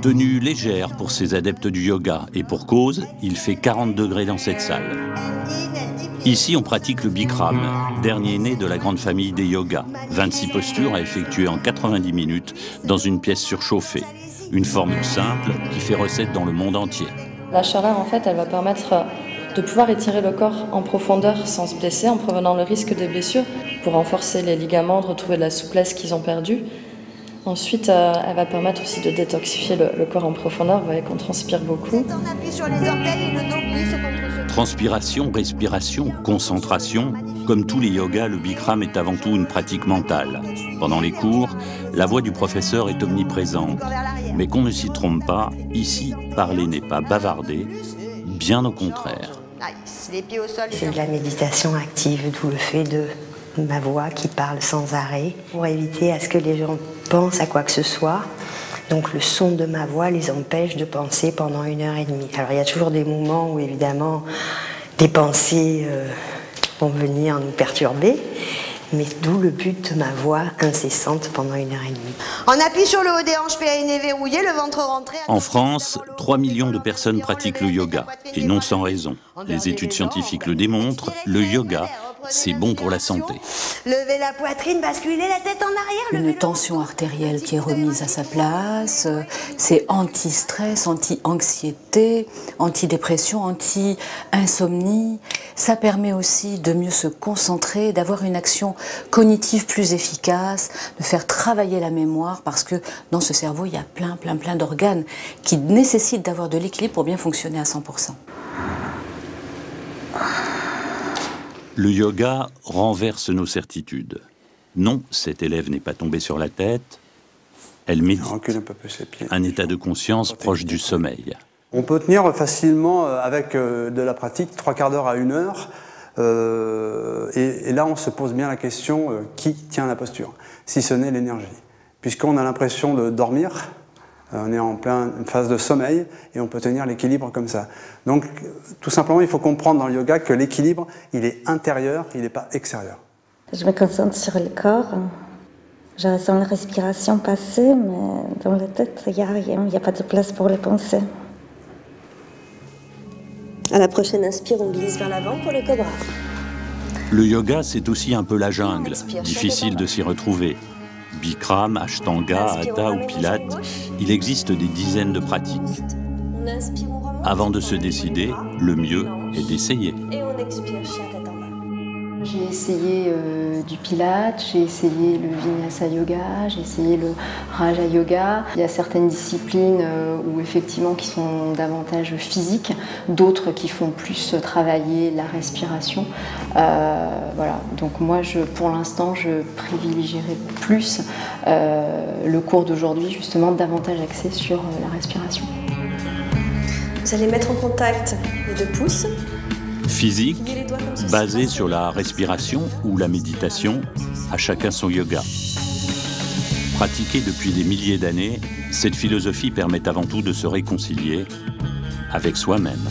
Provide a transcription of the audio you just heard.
Tenue légère pour ces adeptes du yoga, et pour cause, il fait 40 degrés dans cette salle. Ici, on pratique le Bikram, dernier né de la grande famille des yogas. 26 postures à effectuer en 90 minutes dans une pièce surchauffée. Une formule simple qui fait recette dans le monde entier. La chaleur, en fait, elle va permettre de pouvoir étirer le corps en profondeur sans se blesser, en prévenant le risque de blessure, pour renforcer les ligaments, de retrouver de la souplesse qu'ils ont perdue. Ensuite, elle va permettre aussi de détoxifier le corps en profondeur. Vous voyez qu'on transpire beaucoup. Transpiration, respiration, concentration. Comme tous les yogas, le Bikram est avant tout une pratique mentale. Pendant les cours, la voix du professeur est omniprésente. Mais qu'on ne s'y trompe pas, ici, parler n'est pas bavarder, bien au contraire. C'est de la méditation active, d'où le fait de ma voix qui parle sans arrêt, pour éviter à ce que les gens pensent à quoi que ce soit. Donc le son de ma voix les empêche de penser pendant 1h30. Alors il y a toujours des moments où évidemment des pensées vont venir nous perturber, mais d'où le but de ma voix incessante pendant 1h30. On appuie sur le haut des hanches, périnée verrouillé, le ventre rentré. En France, 3 millions de personnes pratiquent le yoga, et non sans raison. Les études scientifiques le démontrent, le yoga, c'est bon pour la santé. Levez la poitrine, basculez la tête en arrière. Une tension artérielle qui est remise à sa place, c'est anti-stress, anti-anxiété, anti-dépression, anti-insomnie. Ça permet aussi de mieux se concentrer, d'avoir une action cognitive plus efficace, de faire travailler la mémoire, parce que dans ce cerveau, il y a plein d'organes qui nécessitent d'avoir de l'équilibre pour bien fonctionner à 100%. Le yoga renverse nos certitudes. Non, cette élève n'est pas tombée sur la tête. Elle médite. Un état de conscience proche du sommeil. On peut tenir facilement avec de la pratique 3/4 d'heure à 1 heure. Et là, on se pose bien la question qui tient la posture, si ce n'est l'énergie. Puisqu'on a l'impression de dormir, on est en pleine phase de sommeil et on peut tenir l'équilibre comme ça. Donc, tout simplement, il faut comprendre dans le yoga que l'équilibre, il est intérieur, il n'est pas extérieur. Je me concentre sur le corps. Je ressens la respiration passer, mais dans la tête, il n'y a rien. Il n'y a pas de place pour les pensées. À la prochaine inspire, on glisse vers l'avant pour le cobra. Le yoga, c'est aussi un peu la jungle. Difficile de s'y retrouver. Bikram, Ashtanga, Hatha ou Pilates, il existe des dizaines de pratiques. Avant de se décider, le mieux est d'essayer. J'ai essayé du Pilates, j'ai essayé le Vinyasa Yoga, j'ai essayé le Raja Yoga. Il y a certaines disciplines où effectivement qui sont davantage physiques, d'autres qui font plus travailler la respiration. Voilà. Donc moi, pour l'instant, je privilégierais plus le cours d'aujourd'hui, justement davantage axé sur la respiration. Vous allez mettre en contact les 2 pouces. Physique, basé sur la respiration ou la méditation, à chacun son yoga. Pratiquée depuis des milliers d'années, cette philosophie permet avant tout de se réconcilier avec soi-même.